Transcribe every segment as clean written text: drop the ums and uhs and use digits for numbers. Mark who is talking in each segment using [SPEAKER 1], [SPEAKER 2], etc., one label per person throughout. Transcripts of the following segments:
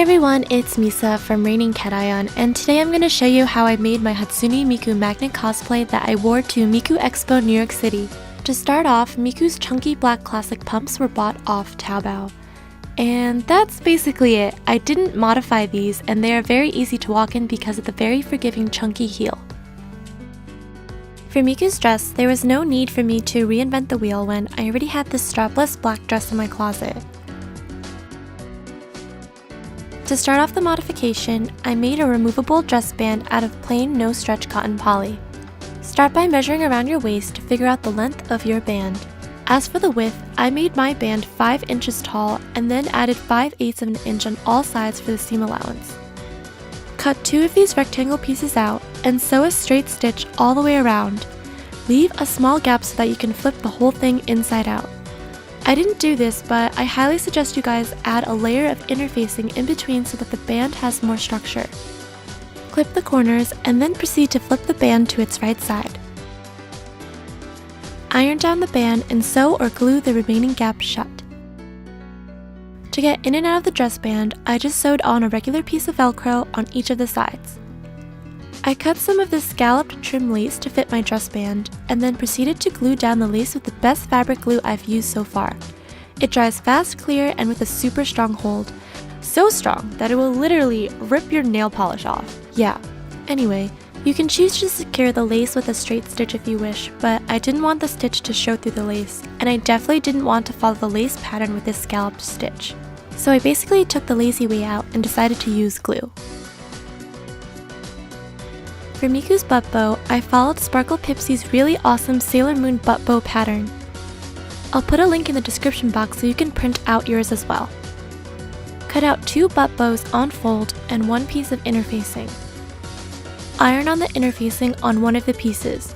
[SPEAKER 1] everyone, it's Misa from Raining Cat Ion, and today I'm going to show you how I made my Hatsune Miku Magnet cosplay that I wore to MIKU EXPO New York City. To start off, Miku's chunky black classic pumps were bought off Taobao. And that's basically it. I didn't modify these, and they are very easy to walk in because of the very forgiving chunky heel. For Miku's dress, there was no need for me to reinvent the wheel when I already had this strapless black dress in my closet. To start off the modification, I made a removable dress band out of plain no-stretch cotton poly. Start by measuring around your waist to figure out the length of your band. As for the width, I made my band 5 inches tall and then added 5/8 of an inch on all sides for the seam allowance. Cut 2 of these rectangle pieces out and sew a straight stitch all the way around. Leave a small gap so that you can flip the whole thing inside out. I didn't do this, but I highly suggest you guys add a layer of interfacing in between so that the band has more structure. Clip the corners and then proceed to flip the band to its right side. Iron down the band and sew or glue the remaining gap shut. To get in and out of the dress band, I just sewed on a regular piece of Velcro on each of the sides. I cut some of this scalloped trim lace to fit my dress band, and then proceeded to glue down the lace with the best fabric glue I've used so far. It dries fast, clear, and with a super strong hold. So strong that it will literally rip your nail polish off. Yeah. Anyway, you can choose to secure the lace with a straight stitch if you wish, but I didn't want the stitch to show through the lace, and I definitely didn't want to follow the lace pattern with this scalloped stitch. So I basically took the lazy way out and decided to use glue. For Miku's butt bow, I followed Sparkle Pipsy's really awesome Sailor Moon butt bow pattern. I'll put a link in the description box so you can print out yours as well. Cut out 2 butt bows on fold and 1 piece of interfacing. Iron on the interfacing on one of the pieces.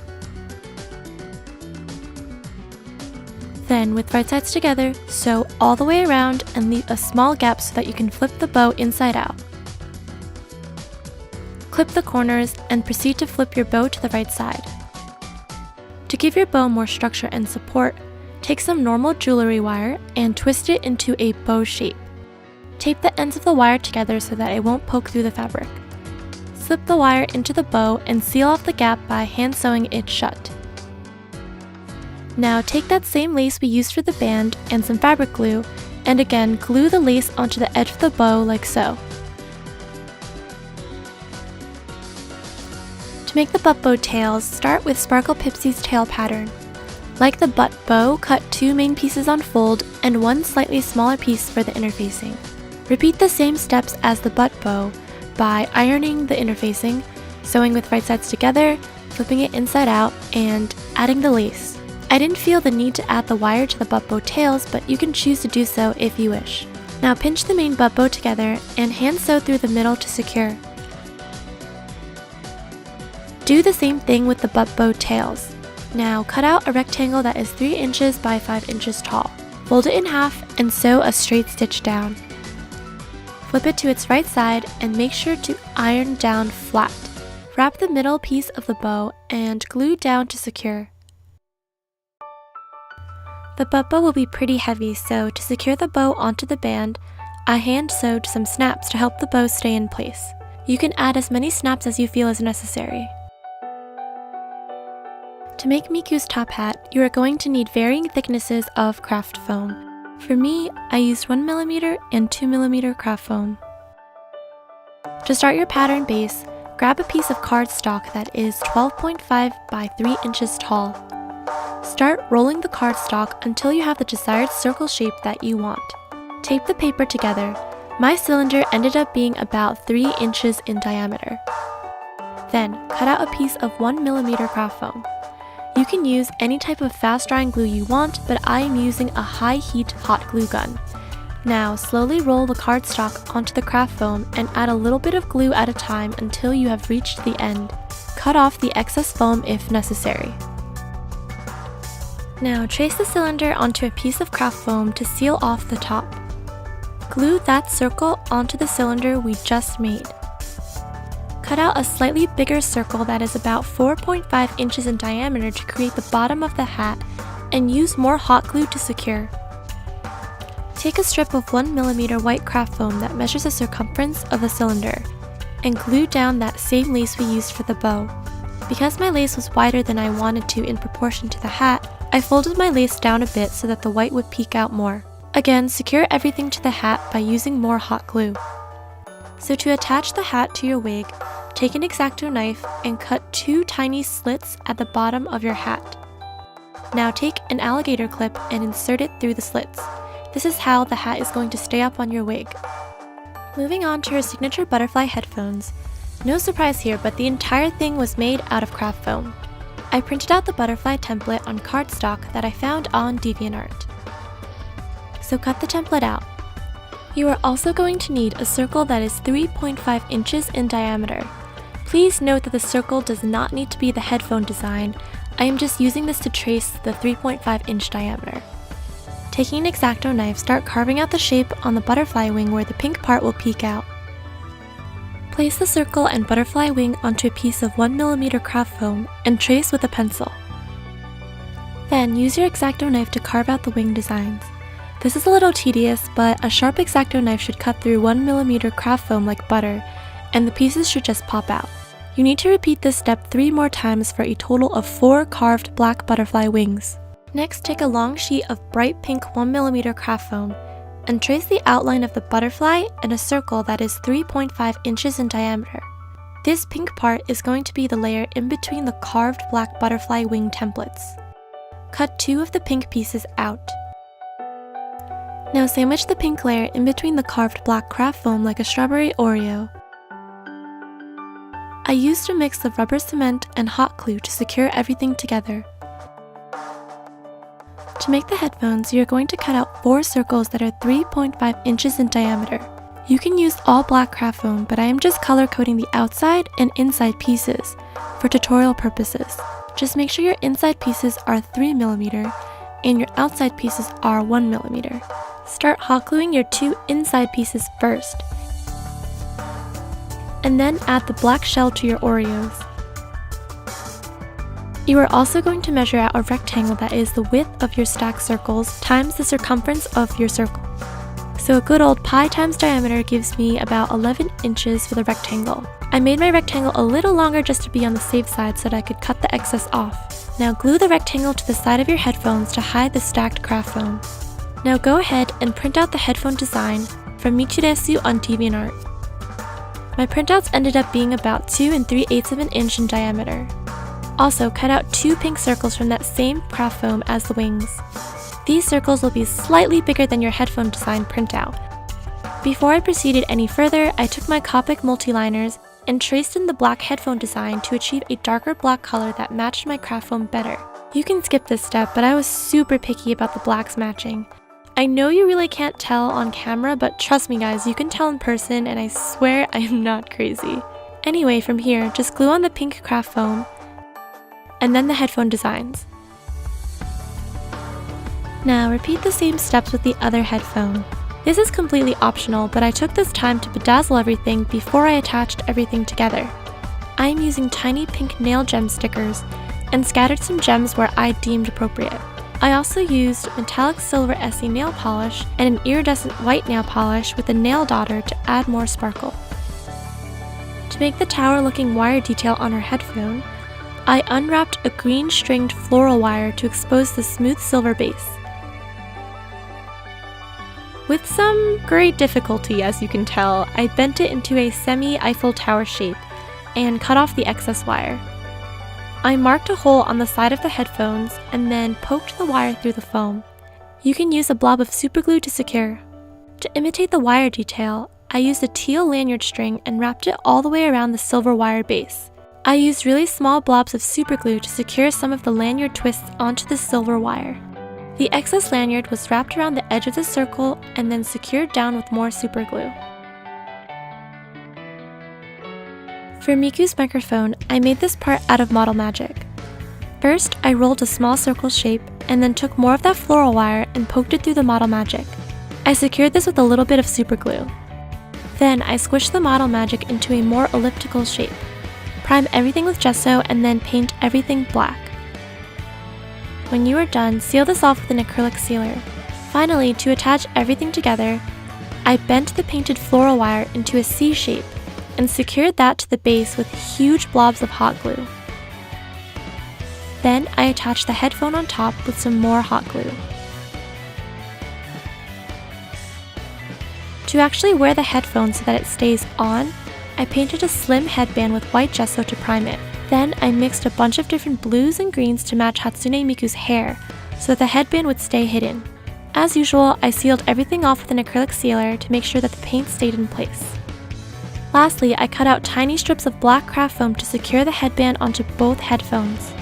[SPEAKER 1] Then, with right sides together, sew all the way around and leave a small gap so that you can flip the bow inside out. Clip the corners and proceed to flip your bow to the right side. To give your bow more structure and support, take some normal jewelry wire and twist it into a bow shape. Tape the ends of the wire together so that it won't poke through the fabric. Slip the wire into the bow and seal off the gap by hand sewing it shut. Now take that same lace we used for the band and some fabric glue, and again glue the lace onto the edge of the bow like so. To make the butt bow tails, start with Sparkle Pipsy's tail pattern. Like the butt bow, cut 2 main pieces on fold and 1 slightly smaller piece for the interfacing. Repeat the same steps as the butt bow by ironing the interfacing, sewing with right sides together, flipping it inside out, and adding the lace. I didn't feel the need to add the wire to the butt bow tails, but you can choose to do so if you wish. Now pinch the main butt bow together and hand sew through the middle to secure. Do the same thing with the butt bow tails. Now cut out a rectangle that is 3 inches by 5 inches tall. Fold it in half and sew a straight stitch down. Flip it to its right side and make sure to iron down flat. Wrap the middle piece of the bow and glue down to secure. The butt bow will be pretty heavy, so to secure the bow onto the band, I hand sewed some snaps to help the bow stay in place. You can add as many snaps as you feel is necessary. To make Miku's top hat, you are going to need varying thicknesses of craft foam. For me, I used 1mm and 2mm craft foam. To start your pattern base, grab a piece of cardstock that is 12.5 by 3 inches tall. Start rolling the cardstock until you have the desired circle shape that you want. Tape the paper together. My cylinder ended up being about 3 inches in diameter. Then, cut out a piece of 1mm craft foam. You can use any type of fast-drying glue you want, but I am using a high-heat hot glue gun. Now, slowly roll the cardstock onto the craft foam and add a little bit of glue at a time until you have reached the end. Cut off the excess foam if necessary. Now, trace the cylinder onto a piece of craft foam to seal off the top. Glue that circle onto the cylinder we just made. Cut out a slightly bigger circle that is about 4.5 inches in diameter to create the bottom of the hat and use more hot glue to secure. Take a strip of 1mm white craft foam that measures the circumference of the cylinder and glue down that same lace we used for the bow. Because my lace was wider than I wanted to in proportion to the hat, I folded my lace down a bit so that the white would peek out more. Again, secure everything to the hat by using more hot glue. So to attach the hat to your wig, take an X-Acto knife and cut 2 tiny slits at the bottom of your hat. Now take an alligator clip and insert it through the slits. This is how the hat is going to stay up on your wig. Moving on to your signature butterfly headphones. No surprise here, but the entire thing was made out of craft foam. I printed out the butterfly template on cardstock that I found on DeviantArt. So cut the template out. You are also going to need a circle that is 3.5 inches in diameter. Please note that the circle does not need to be the headphone design. I am just using this to trace the 3.5 inch diameter. Taking an X-Acto knife, start carving out the shape on the butterfly wing where the pink part will peek out. Place the circle and butterfly wing onto a piece of 1mm craft foam and trace with a pencil. Then use your X-Acto knife to carve out the wing designs. This is a little tedious, but a sharp X-Acto knife should cut through 1mm craft foam like butter, and the pieces should just pop out. You need to repeat this step 3 more times for a total of 4 carved black butterfly wings. Next, take a long sheet of bright pink 1mm craft foam and trace the outline of the butterfly and a circle that is 3.5 inches in diameter. This pink part is going to be the layer in between the carved black butterfly wing templates. Cut 2 of the pink pieces out. Now sandwich the pink layer in between the carved black craft foam like a strawberry Oreo. I used a mix of rubber cement and hot glue to secure everything together. To make the headphones, you're going to cut out 4 circles that are 3.5 inches in diameter. You can use all black craft foam, but I am just color coding the outside and inside pieces for tutorial purposes. Just make sure your inside pieces are 3mm and your outside pieces are 1mm. Start hot gluing your 2 inside pieces first, and then add the black shell to your Oreos. You are also going to measure out a rectangle that is the width of your stacked circles times the circumference of your circle. So a good old pi times diameter gives me about 11 inches for the rectangle. I made my rectangle a little longer just to be on the safe side so that I could cut the excess off. Now glue the rectangle to the side of your headphones to hide the stacked craft foam. Now go ahead and print out the headphone design from MIKU on DeviantArt. My printouts ended up being about 2 3/8 of an inch in diameter. Also, cut out 2 pink circles from that same craft foam as the wings. These circles will be slightly bigger than your headphone design printout. Before I proceeded any further, I took my Copic multi-liners and traced in the black headphone design to achieve a darker black color that matched my craft foam better. You can skip this step, but I was super picky about the blacks matching. I know you really can't tell on camera, but trust me guys, you can tell in person and I swear I am not crazy. Anyway, from here, just glue on the pink craft foam and then the headphone designs. Now repeat the same steps with the other headphone. This is completely optional, but I took this time to bedazzle everything before I attached everything together. I am using tiny pink nail gem stickers and scattered some gems where I deemed appropriate. I also used metallic silver Essie nail polish and an iridescent white nail polish with a nail daughter to add more sparkle. To make the tower looking wire detail on her headphone, I unwrapped a green stringed floral wire to expose the smooth silver base. With some great difficulty, as you can tell, I bent it into a semi-Eiffel Tower shape and cut off the excess wire. I marked a hole on the side of the headphones and then poked the wire through the foam. You can use a blob of superglue to secure. To imitate the wire detail, I used a teal lanyard string and wrapped it all the way around the silver wire base. I used really small blobs of superglue to secure some of the lanyard twists onto the silver wire. The excess lanyard was wrapped around the edge of the circle and then secured down with more superglue. For Miku's microphone, I made this part out of Model Magic. First, I rolled a small circle shape and then took more of that floral wire and poked it through the Model Magic. I secured this with a little bit of superglue. Then I squished the Model Magic into a more elliptical shape. Prime everything with gesso and then paint everything black. When you are done, seal this off with an acrylic sealer. Finally, to attach everything together, I bent the painted floral wire into a C shape and secured that to the base with huge blobs of hot glue. Then I attached the headphone on top with some more hot glue. To actually wear the headphone so that it stays on, I painted a slim headband with white gesso to prime it. Then I mixed a bunch of different blues and greens to match Hatsune Miku's hair so that the headband would stay hidden. As usual, I sealed everything off with an acrylic sealer to make sure that the paint stayed in place. Lastly, I cut out tiny strips of black craft foam to secure the headband onto both headphones.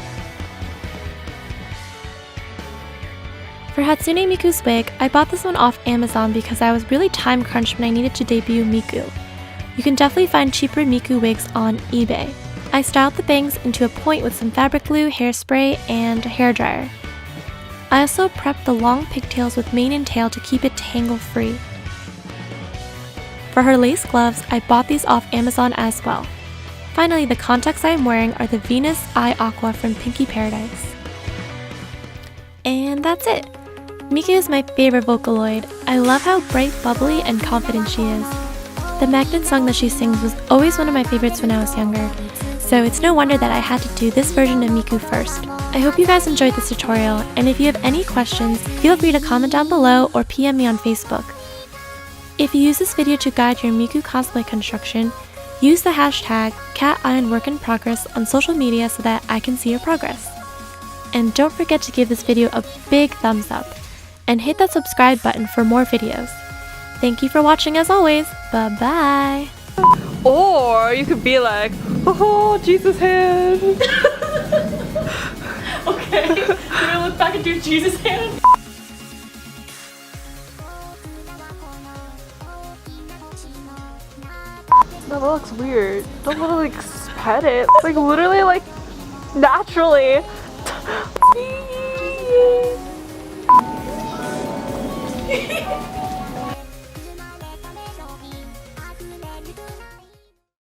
[SPEAKER 1] For Hatsune Miku's wig, I bought this one off Amazon because I was really time crunched when I needed to debut Miku. You can definitely find cheaper Miku wigs on eBay. I styled the bangs into a point with some fabric glue, hairspray, and a hairdryer. I also prepped the long pigtails with mane and tail to keep it tangle-free. For her lace gloves, I bought these off Amazon as well. Finally, the contacts I am wearing are the Venus Eye Aqua from Pinky Paradise. And that's it! Miku is my favorite Vocaloid. I love how bright, bubbly, and confident she is. The Magnet song that she sings was always one of my favorites when I was younger, so it's no wonder that I had to do this version of Miku first. I hope you guys enjoyed this tutorial, and if you have any questions, feel free to comment down below or PM me on Facebook. If you use this video to guide your Miku cosplay construction, use the hashtag #CatIronWorkInProgress on social media so that I can see your progress. And don't forget to give this video a big thumbs up, and hit that subscribe button for more videos. Thank you for watching as always, bye-bye!
[SPEAKER 2] Or you could be like, oh, Jesus hand!
[SPEAKER 3] Okay, can I look back and do Jesus hand?
[SPEAKER 2] That looks weird. Don't literally pet it. Like literally like naturally.